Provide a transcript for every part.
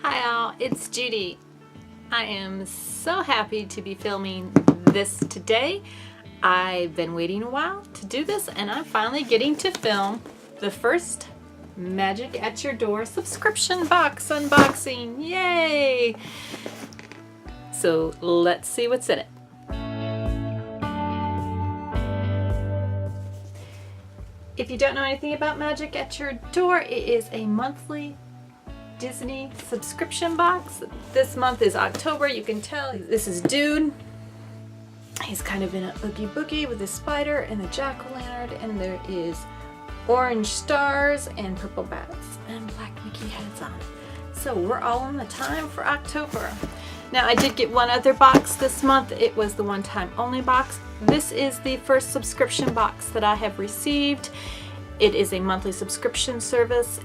Hi all, it's Judy. I am so happy to be filming this today. I've been waiting a while to do this and I'm finally getting to film the first Magic at Your Door subscription box unboxing. Yay! So let's see what's in it. If you don't know anything about Magic at Your Door, it is a monthly Disney subscription box. This month is October. You can tell this is Dude. He's kind of in a Oogie Boogie with a spider and a jack-o'-lantern, and there is orange stars and purple bats and black Mickey heads on it. So we're all in the time for October. Now I did get one other box this month. It was the one-time only box. This is the first subscription box that I have received. It is a monthly subscription service.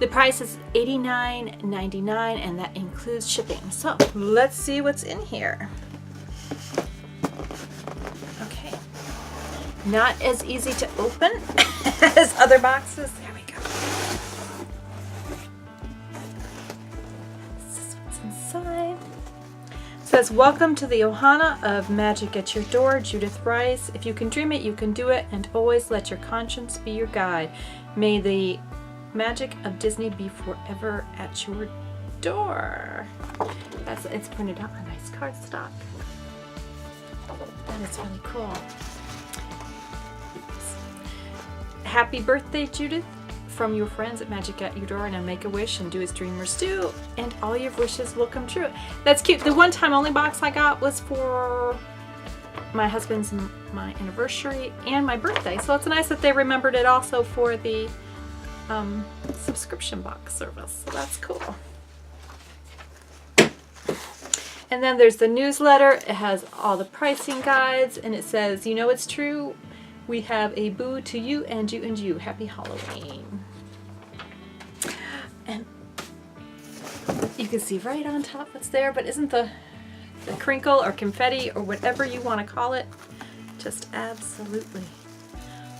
The price is $89.99 and that includes shipping. So let's see what's in here. Okay, not as easy to open as other boxes. There we go. This is what's inside. It says, welcome to the Ohana of Magic at Your Door, Judith Rice. If you can dream it, you can do it, and always let your conscience be your guide. May the magic of Disney be forever at your door. It's printed out on nice cardstock. That is really cool. Happy birthday, Judith, from your friends at Magic at Your Door, and make a wish and do as dreamers do, and all your wishes will come true. That's cute. The one-time only box I got was for my husband's my anniversary and my birthday, so it's nice that they remembered it also for the subscription box service. So that's cool. And then there's the newsletter. It has all the pricing guides, and it says, you know it's true, we have a boo to you and you and you. Happy Halloween. And you can see right on top what's there, but isn't the crinkle or confetti or whatever you want to call it just absolutely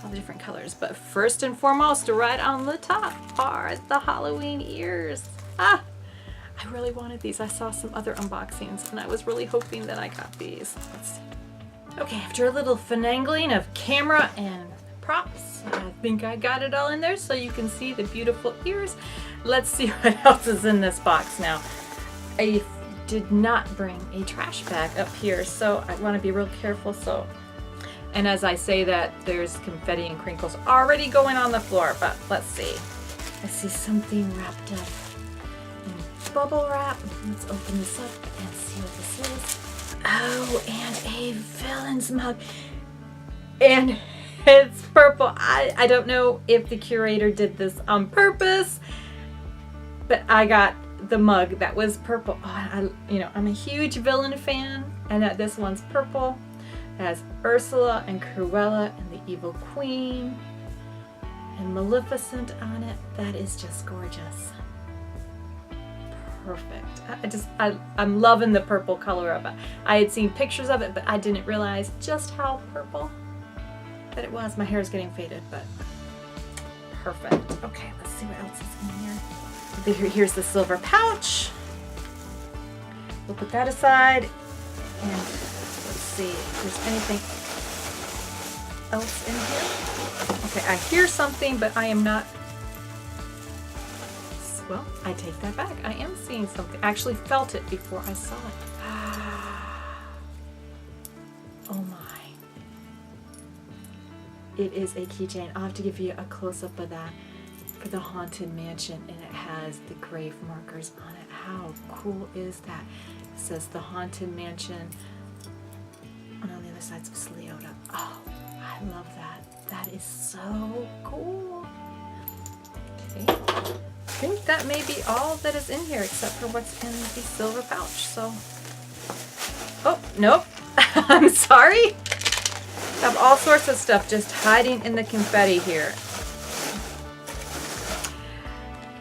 all the different colors. But first and foremost, right on the top are the Halloween ears. I really wanted these. I saw some other unboxings and I was really hoping that I got these. Let's see. Okay, after a little finagling of camera and props, I think I got it all in there so you can see the beautiful ears. Let's see what else is in this box now. I did not bring a trash bag up here, so I want to be real careful. And as I say that, there's confetti and crinkles already going on the floor, but let's see. I see something wrapped up in bubble wrap. Let's open this up and see what this is. Oh, and a villain's mug. And it's purple. I don't know if the curator did this on purpose, but I got the mug that was purple. Oh, I'm a huge villain fan, and this one's purple. Has Ursula and Cruella and the Evil Queen and Maleficent on it. That is just gorgeous. Perfect. I'm loving the purple color of it. I had seen pictures of it, but I didn't realize just how purple that it was. My hair is getting faded, but perfect. Okay, let's see what else is in here. Here's the silver pouch. We'll put that aside, and see if there's anything else in here. Okay, I hear something, but I am not. Well, I take that back. I am seeing something. I actually felt it before I saw it. Oh my. It is a keychain. I'll have to give you a close-up of that for the Haunted Mansion, and it has the grave markers on it. How cool is that? It says the Haunted Mansion. And on the other side's Leota. Oh, I love that. That is so cool. Okay. I think that may be all that is in here except for what's in the silver pouch. So, oh, nope. I'm sorry. I have all sorts of stuff just hiding in the confetti here.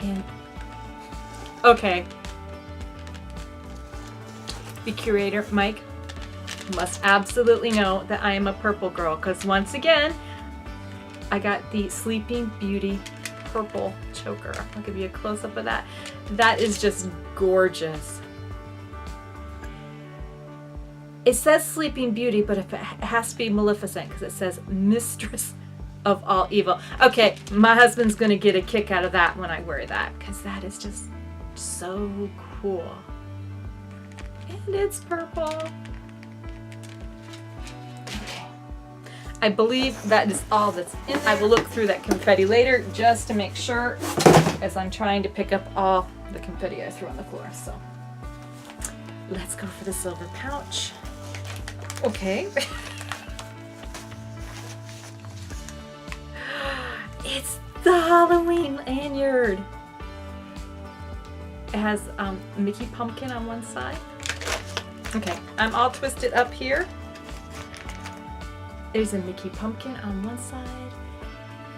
And, okay. The curator, Mike, must absolutely know that I am a purple girl, because once again I got the Sleeping Beauty purple choker. I'll give you a close-up of that. That is just gorgeous. It says Sleeping Beauty, but if it has to be Maleficent because it says Mistress of All Evil. Okay, my husband's gonna get a kick out of that when I wear that because that is just so cool. And it's purple. I believe that is all that's in. I will look through that confetti later just to make sure as I'm trying to pick up all the confetti I threw on the floor. So let's go for the silver pouch. Okay. It's the Halloween lanyard. It has Mickey Pumpkin on one side. Okay, I'm all twisted up here. There's a Mickey Pumpkin on one side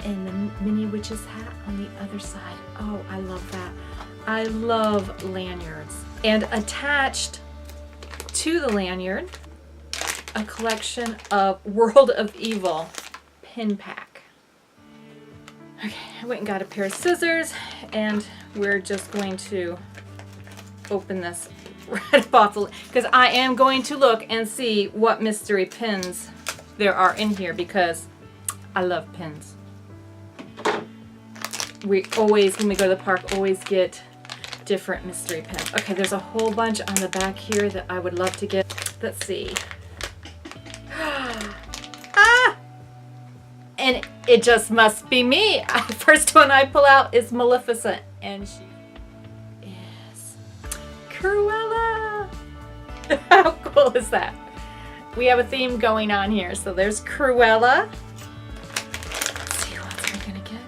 and the Minnie Witch's hat on the other side. Oh, I love that. I love lanyards. And attached to the lanyard, a collection of World of Evil pin pack. Okay, I went and got a pair of scissors and we're just going to open this right up off the, because I am going to look and see what mystery pins there are in here because I love pins. We always, when we go to the park, always get different mystery pins. Okay, there's a whole bunch on the back here that I would love to get. Let's see. Ah! And it just must be me. First one I pull out is Maleficent, and she is Cruella. How cool is that? We have a theme going on here. So there's Cruella. Let's see, what else are we gonna get?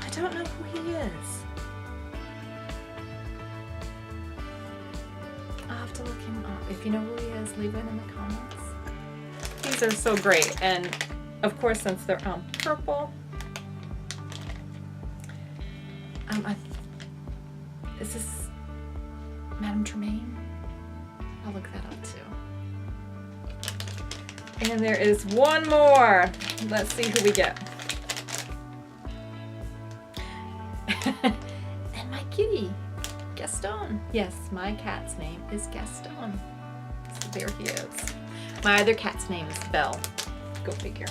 I don't know who he is. I'll have to look him up. If you know who he is, leave it in the comments. These are so great. And of course, since they're purple, is this Madame Tremaine? I'll look that up too. And there is one more. Let's see who we get. And my kitty, Gaston. Yes, my cat's name is Gaston. So there he is. My other cat's name is Belle. Go figure.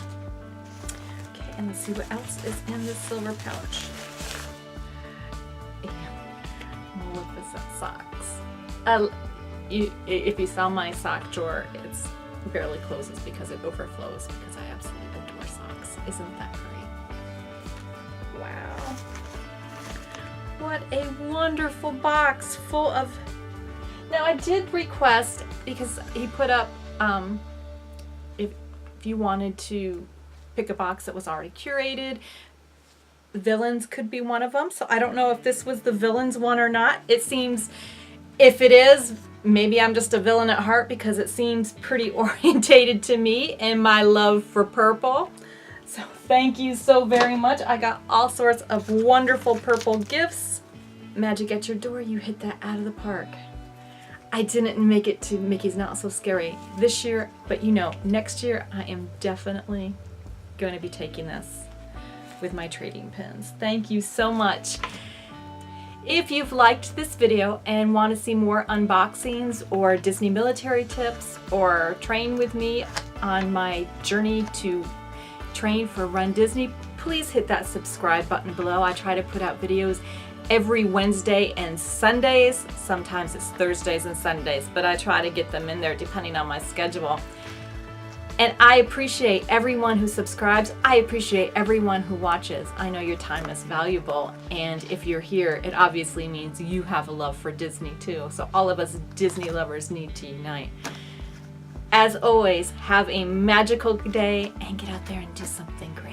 Okay, and let's see what else is in this silver pouch. And Maleficent socks. If you saw my sock drawer, it's barely closes because it overflows because I absolutely adore socks. Isn't that great? Wow. What a wonderful box full of... Now I did request, because he put up, if you wanted to pick a box that was already curated, Villains could be one of them. So I don't know if this was the Villains one or not. It seems, if it is, maybe I'm just a villain at heart because it seems pretty orientated to me and my love for purple. So thank you so very much. I got all sorts of wonderful purple gifts. Magic at Your Door, you hit that out of the park. I didn't make it to Mickey's Not So Scary this year, but you know, next year I am definitely going to be taking this with my trading pins. Thank you so much. If you've liked this video and want to see more unboxings or Disney military tips or train with me on my journey to train for Run Disney, please hit that subscribe button below. I try to put out videos every Wednesday and Sundays. Sometimes it's Thursdays and Sundays, but I try to get them in there depending on my schedule. And I appreciate everyone who subscribes. I appreciate everyone who watches. I know your time is valuable, and if you're here, it obviously means you have a love for Disney too. So all of us Disney lovers need to unite. As always, have a magical day and get out there and do something great.